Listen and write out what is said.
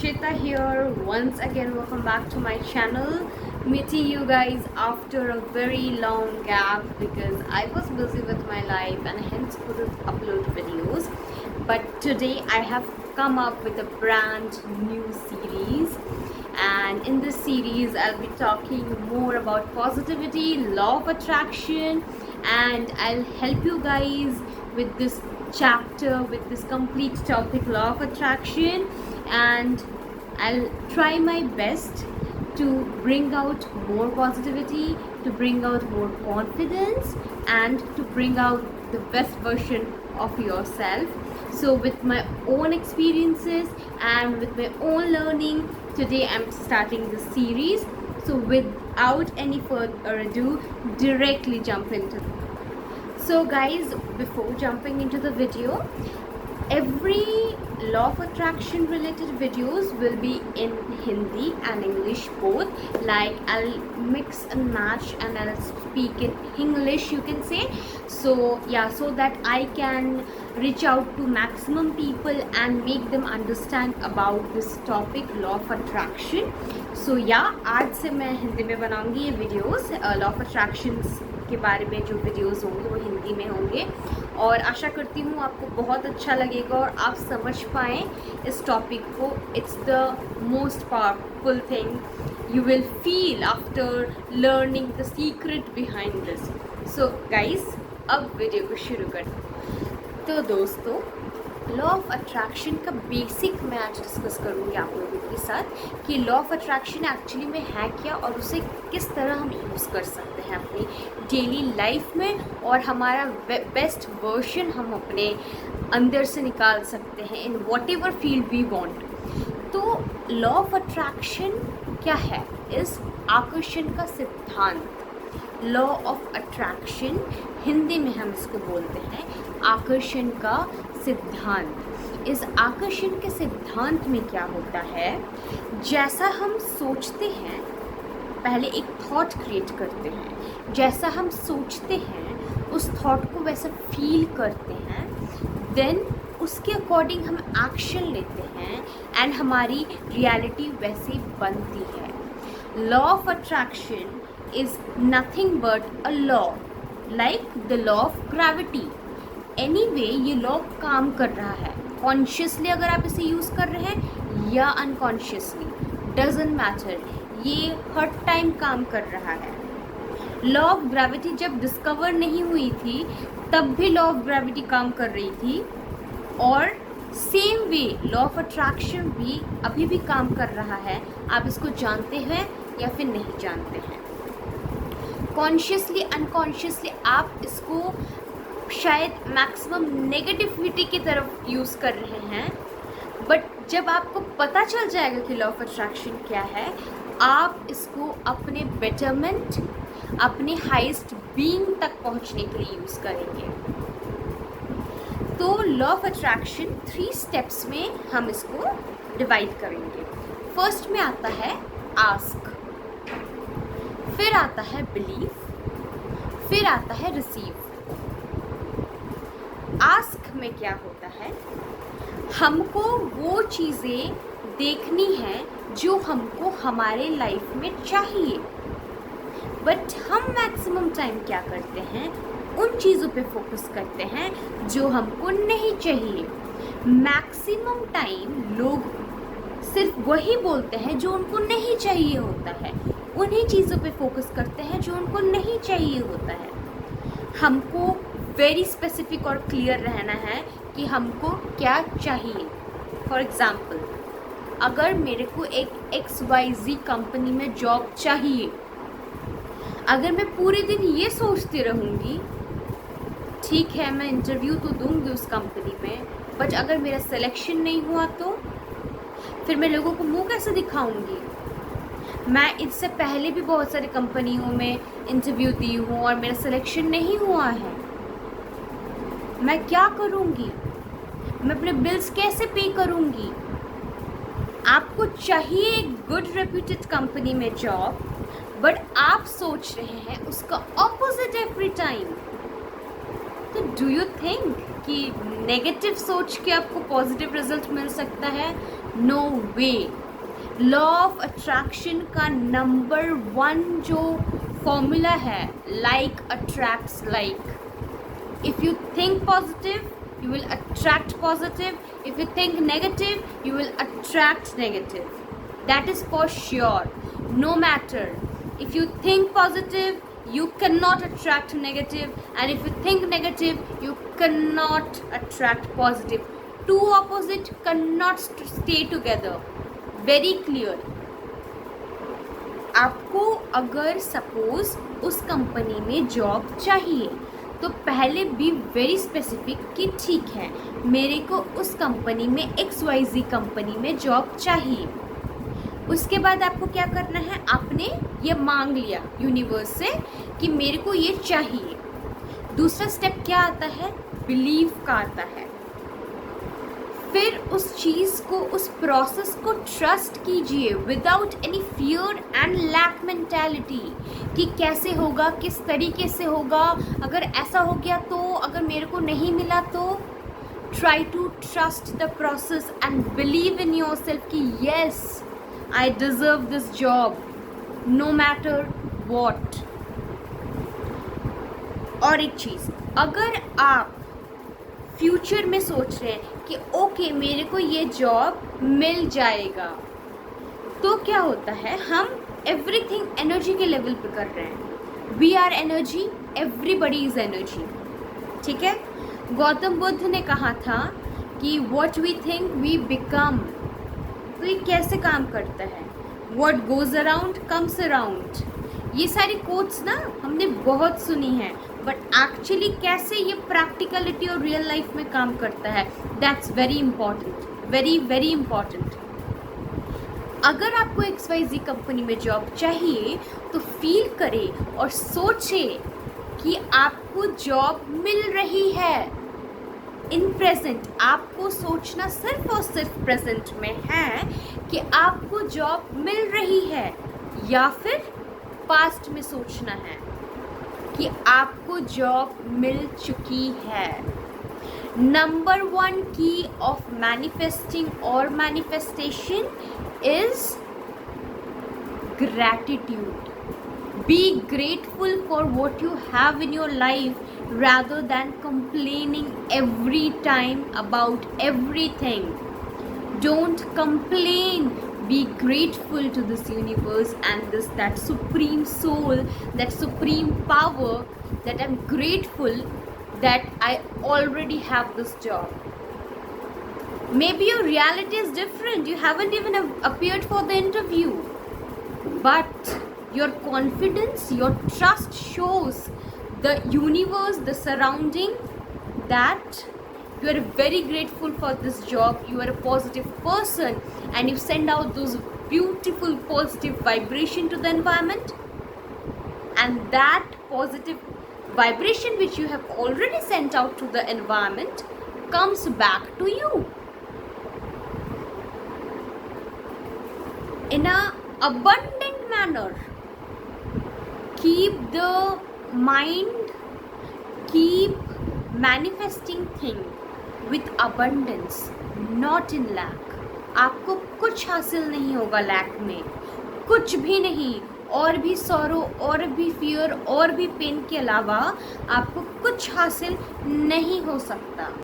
Akshita here. Once again, welcome back to my channel. Meeting you guys after a very long gap because I was busy with my life and hence couldn't upload videos. But today I have come up with a brand new series, and in this series I'll be talking more about positivity, law of attraction, and I'll help you guys with this chapter, with this complete topic, law of attraction. And I'll try my best to bring out more positivity, to bring out more confidence, and to bring out the best version of yourself. So with my own experiences and with my own learning, today I'm starting this series. So without any further ado, directly jump into it. So guys, before jumping into the video, every law of attraction related videos will be in Hindi and English both. Like I'll mix and match and I'll speak in English, you can say. So yeah, so that I can reach out to maximum people and make them understand about this topic, law of attraction. So yeah, आज से मैं हिंदी में बनाऊंगी ये videos. Law of attractions के बारे में जो वीडियोस होंगे वो हिंदी में होंगे और आशा करती हूँ आपको बहुत अच्छा लगेगा और आप समझ पाएँ इस टॉपिक को. It's the most powerful thing you will feel after learning the secret behind this. So guys, अब वीडियो को शुरू करते हैं. तो दोस्तों, लॉ ऑफ अट्रैक्शन का बेसिक मैं आज डिस्कस करूँगी आप लोगों के साथ कि लॉ ऑफ अट्रैक्शन एक्चुअली में है क्या और उसे किस तरह हम यूज़ कर सकते हैं अपनी डेली लाइफ में और हमारा बेस्ट वर्जन हम अपने अंदर से निकाल सकते हैं in whatever field we want. तो लॉ ऑफ अट्रैक्शन क्या है? इस आकर्षण का सिद्धांत. लॉ ऑफ अट्रैक्शन हिंदी में हम इसको बोलते हैं आकर्षण का सिद्धांत. इस आकर्षण के सिद्धांत में क्या होता है, जैसा हम सोचते हैं, पहले एक थॉट क्रिएट करते हैं, जैसा हम सोचते हैं उस थॉट को वैसा फील करते हैं, देन उसके अकॉर्डिंग हम एक्शन लेते हैं एंड हमारी रियलिटी वैसे बनती है. Law of attraction is nothing but a law, like the law of gravity. Anyway, ये लॉ काम कर रहा है. कॉन्शियसली अगर आप इसे यूज़ कर रहे हैं या अनकॉन्शियसली, डजेंट मैटर, ये हर टाइम काम कर रहा है. लॉ ऑफ ग्रेविटी जब डिस्कवर नहीं हुई थी तब भी लॉ ऑफ ग्रेविटी काम कर रही थी और same way law of attraction भी अभी भी काम कर रहा है. आप इसको जानते हैं या फिर नहीं जानते हैं. कॉन्शियसली अनकॉन्शियसली आप इसको शायद मैक्सिमम नेगेटिविटी की तरफ यूज़ कर रहे हैं, बट जब आपको पता चल जाएगा कि लॉ ऑफ अट्रैक्शन क्या है, आप इसको अपने बेटरमेंट, अपने हाईएस्ट बीइंग तक पहुंचने के लिए यूज़ करेंगे. तो लॉ ऑफ अट्रैक्शन 3 स्टेप्स में हम इसको डिवाइड करेंगे. फर्स्ट में आता है आस्क, फिर आता है बिलीव, फिर आता है रिसीव. आस्क में क्या होता है, हमको वो चीज़ें देखनी है जो हमको हमारे लाइफ में चाहिए, बट हम मैक्सिमम टाइम क्या करते हैं, उन चीज़ों पे फोकस करते हैं जो हमको नहीं चाहिए. मैक्सिमम टाइम लोग सिर्फ वही बोलते हैं जो उनको नहीं चाहिए होता है, उन्हीं चीज़ों पे फोकस करते हैं जो उनको नहीं चाहिए होता है. हमको वेरी स्पेसिफिक और क्लियर रहना है कि हमको क्या चाहिए. फॉर एग्ज़ाम्पल, अगर मेरे को एक XYZ कंपनी में जॉब चाहिए, अगर मैं पूरे दिन ये सोचती रहूँगी, ठीक है मैं इंटरव्यू तो दूँगी उस कंपनी में, बट अगर मेरा सिलेक्शन नहीं हुआ तो फिर मैं लोगों को मुँह कैसे दिखाऊँगी. मैं इससे पहले भी बहुत सारी कंपनियों में इंटरव्यू दी हूँ और मेरा सिलेक्शन नहीं हुआ है. मैं क्या करूँगी, मैं अपने बिल्स कैसे पे करूँगी. आपको चाहिए एक गुड रेप्यूटेड कंपनी में जॉब, बट आप सोच रहे हैं उसका ऑपोजिट एवरी टाइम. तो डू यू थिंक कि नेगेटिव सोच के आपको पॉजिटिव रिजल्ट मिल सकता है? No way. Law of attraction का नंबर 1 जो फॉर्मूला है, like attracts like. If you think positive, you will attract positive. If you think negative, you will attract negative. That is for sure. No matter. If you think positive, you cannot attract negative. And if you think negative, you cannot attract positive. Two opposites cannot stay together. Very clear. आपको अगर suppose उस company में job चाहिए तो पहले be very specific कि ठीक है, मेरे को उस कंपनी में XYZ कंपनी में जॉब चाहिए। उसके बाद आपको क्या करना है, आपने ये मांग लिया यूनिवर्स से कि मेरे को ये चाहिए। दूसरा स्टेप क्या आता है, बिलीव का आता है। फिर उस चीज़ को, उस प्रोसेस को ट्रस्ट कीजिए without any fear and lack mentality कि कैसे होगा, किस तरीके से होगा, अगर ऐसा हो गया तो, अगर मेरे को नहीं मिला तो। Try to trust the process and believe in yourself कि yes I deserve this job no matter what. और एक चीज़, अगर आप फ्यूचर में सोच रहे हैं कि ओके मेरे को ये जॉब मिल जाएगा, तो क्या होता है, हम एवरीथिंग एनर्जी के लेवल पे कर रहे हैं। We are energy, everybody is energy. ठीक है, गौतम बुद्ध ने कहा था कि what we think we become. तो ये कैसे काम करता है, what goes around comes around. ये सारी कोट्स ना हमने बहुत सुनी है, बट एक्चुअली कैसे ये प्रैक्टिकलिटी और रियल लाइफ में काम करता है, that's very important, very very important. अगर आपको XYZ कंपनी में जॉब चाहिए तो फील करें और सोचें कि आपको जॉब मिल रही है इन प्रेजेंट। आपको सोचना सिर्फ और सिर्फ प्रेजेंट में है कि आपको जॉब मिल रही है, या फिर पास्ट में सोचना है कि आपको जॉब मिल चुकी है। नंबर 1 की ऑफ मैनिफेस्टिंग और manifestation is gratitude. Be grateful for what you have in your life rather than complaining every time about everything. Don't complain. Be grateful to this universe and that supreme soul, that supreme power, that I'm grateful that I already have this job. Maybe your reality is different. You haven't even appeared for the interview. But your confidence, your trust shows the universe, the surrounding, that you are very grateful for this job. You are a positive person and you send out those beautiful positive vibration to the environment, and that positive vibration which you have already sent out to the environment comes back to you in a abundant manner. Keep the mind, keep manifesting thing with abundance, not in lack. आपको कुछ हासिल नहीं होगा lack में, कुछ भी नहीं। और भी सॉरो, और भी फियर, और भी पेन के अलावा आपको कुछ हासिल नहीं हो सकता।